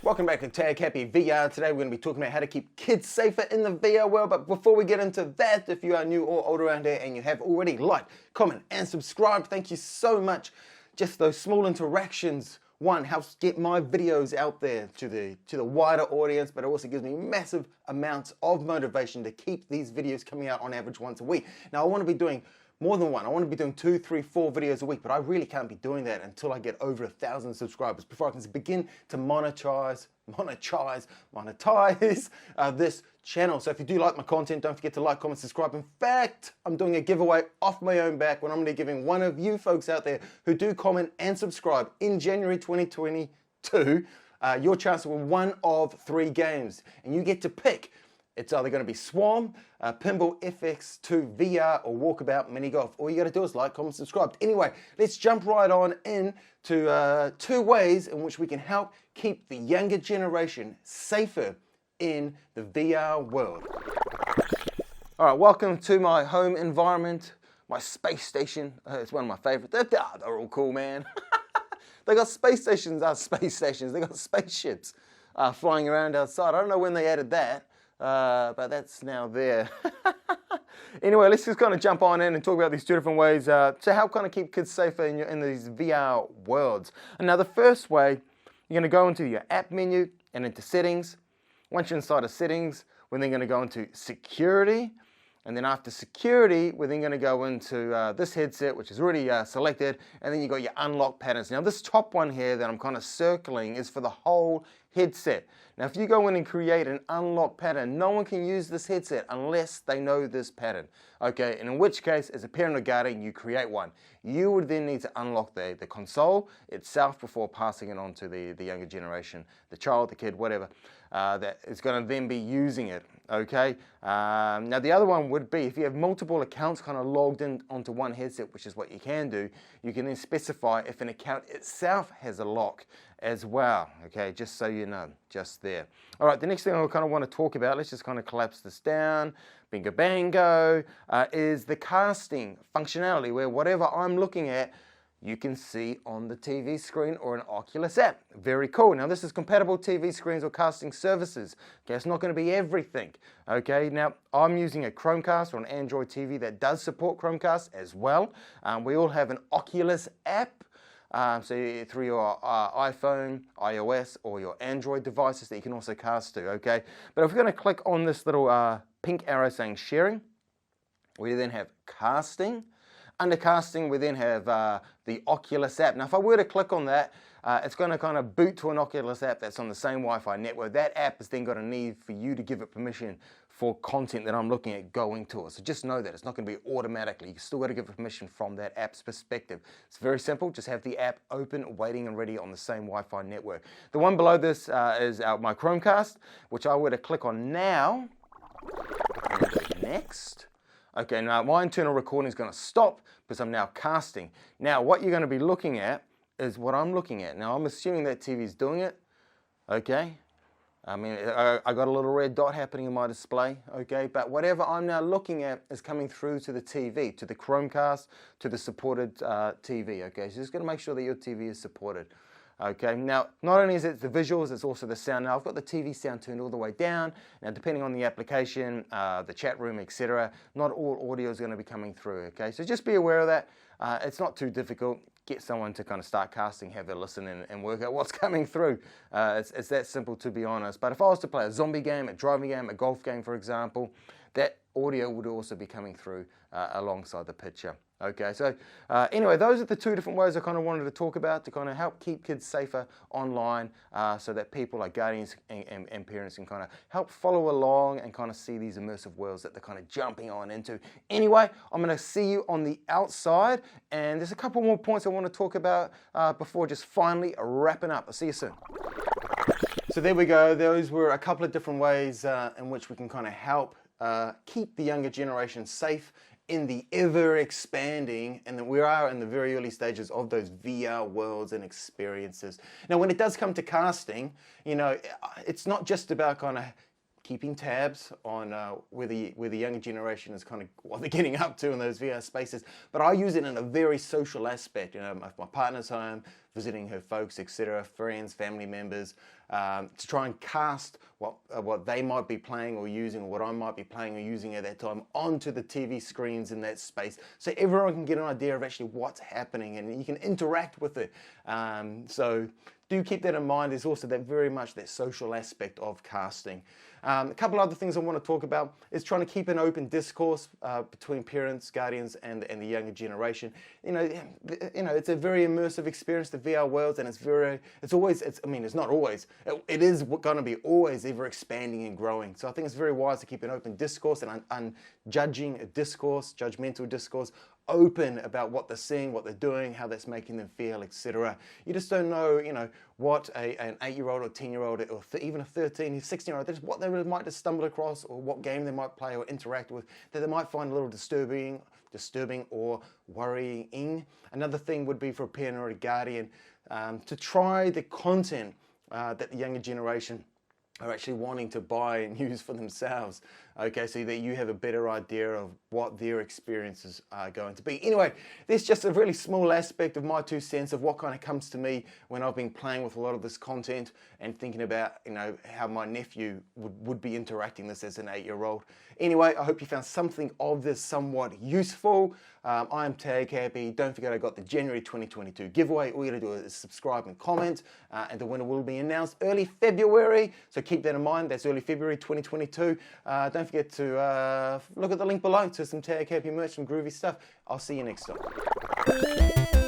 Welcome back to Tag Happy VR. Today we're going to be talking about how to keep kids safer in the VR world. But before we get into that, if you are new or old around here and you have already liked, comment and subscribed, thank you so much. Just those small interactions, one, helps get my videos out there to the wider audience, but it also gives me massive amounts of motivation to keep these videos coming out on average once a week. Now I want to be doing more than one. I want to be doing 2, 3, 4 videos a week, but I really can't be doing that until I get over 1,000 subscribers before I can begin to monetize this channel. So if you do like my content, don't forget to like, comment, subscribe. In fact, I'm doing a giveaway off my own back when I'm going to be giving one of you folks out there who do comment and subscribe in January 2022 your chance to win one of 3 games, and you get to pick. It's either going to be Swarm, Pinball FX2 VR, or Walkabout Mini Golf. All you got to do is like, comment, subscribe. Anyway, let's jump right on into 2 ways in which we can help keep the younger generation safer in the VR world. All right, welcome to my home environment, my space station. It's one of my favorites. They're all cool, man. They got space stations. They got spaceships flying around outside. I don't know when they added that. But that's now there. Anyway, let's just kind of jump on in and talk about these 2 different ways to help kind of keep kids safer in these VR worlds. And now the first way, you're going to go into your app menu and into settings. Once you're inside of settings, we're then going to go into security. And then after security, we're then going to go into this headset, which is already selected. And then you got your unlock patterns. Now this top one here that I'm kind of circling is for the whole headset. Now if you go in and create an unlock pattern, no one can use this headset unless they know this pattern. Okay, and in which case, as a parent or guardian, you create one. You would then need to unlock the console itself before passing it on to the younger generation, the child, the kid, whatever, that is going to then be using it. Okay, now the other one would be if you have multiple accounts kind of logged in onto one headset, which is what you can do, you can then specify if an account itself has a lock as well. Okay, just so you know, just there. All right, the next thing I kind of want to talk about, let's just kind of collapse this down, bingo bango, is the casting functionality where whatever I'm looking at, you can see on the TV screen or an Oculus app. Very cool. Now this is compatible TV screens or casting services. Okay, it's not going to be everything. Okay, now I'm using a Chromecast or an Android TV that does support Chromecast as well. We all have an Oculus app. So through your iPhone, iOS, or your Android devices that you can also cast to, okay? But if we're going to click on this little pink arrow saying sharing, we then have casting. Under casting, we then have the Oculus app. Now, if I were to click on that, it's going to kind of boot to an Oculus app that's on the same Wi-Fi network. That app is then going to need for you to give it permission for content that I'm looking at going to it. So just know that it's not going to be automatically. You still got to give it permission from that app's perspective. It's very simple. Just have the app open, waiting and ready on the same Wi-Fi network. The one below this is my Chromecast, which I were to click on now. And next. Okay, now my internal recording is going to stop because I'm now casting. Now what you're going to be looking at is what I'm looking at. Now I'm assuming that TV is doing it. Okay. I mean, I got a little red dot happening in my display, okay? But whatever I'm now looking at is coming through to the TV, to the Chromecast, to the supported TV, okay? So just got to make sure that your TV is supported, okay? Now, not only is it the visuals, it's also the sound. Now, I've got the TV sound turned all the way down. Now, depending on the application, the chat room, etc., not all audio is going to be coming through, okay? So just be aware of that. It's not too difficult. Get someone to kind of start casting, have a listen and work out what's coming through. It's that simple, to be honest. But if I was to play a zombie game, a driving game, a golf game, for example, that audio would also be coming through alongside the picture. Okay, so anyway, those are the 2 different ways I kind of wanted to talk about to kind of help keep kids safer online so that people like guardians and parents can kind of help follow along and kind of see these immersive worlds that they're kind of jumping on into. Anyway, I'm going to see you on the outside, and there's a couple more points I want to talk about before just finally wrapping up. I'll see you soon. So there we go. Those were a couple of different ways in which we can kind of help keep the younger generation safe in the ever-expanding, and that we are in the very early stages of those VR worlds and experiences. Now, when it does come to casting, you know, it's not just about kind of keeping tabs on where the younger generation is kind of what they're getting up to in those VR spaces. But I use it in a very social aspect. You know, if my partner's home, visiting her folks, etc., friends, family members, to try and cast what they might be playing or using, or what I might be playing or using at that time onto the TV screens in that space, so everyone can get an idea of actually what's happening and you can interact with it. So do keep that in mind. There's also that very much that social aspect of casting. A couple other things I want to talk about is trying to keep an open discourse between parents, guardians, and the younger generation. You know, it's a very immersive experience, the VR worlds, and it's not always. It is going to be always ever expanding and growing. So I think it's very wise to keep an open discourse and judgmental discourse, open about what they're seeing, what they're doing, how that's making them feel, etc. You just don't know, what an 8-year-old or 10-year-old or even a 13, 16-year-old, that's what they might just stumble across, or what game they might play or interact with that they might find a little disturbing or worrying. Another thing would be for a parent or a guardian to try the content that the younger generation are actually wanting to buy and use for themselves, okay, so that you have a better idea of what their experiences are going to be. Anyway, there's just a really small aspect of my 2 cents of what kind of comes to me when I've been playing with a lot of this content and thinking about, how my nephew would be interacting this as an 8-year-old. Anyway, I hope you found something of this somewhat useful. I am Tag Happy. Don't forget I got the January 2022 giveaway. All you gotta do is subscribe and comment, and the winner will be announced early February. So keep that in mind. That's early February 2022. Don't forget to look at the link below to some Tag Happy merch, some groovy stuff. I'll see you next time.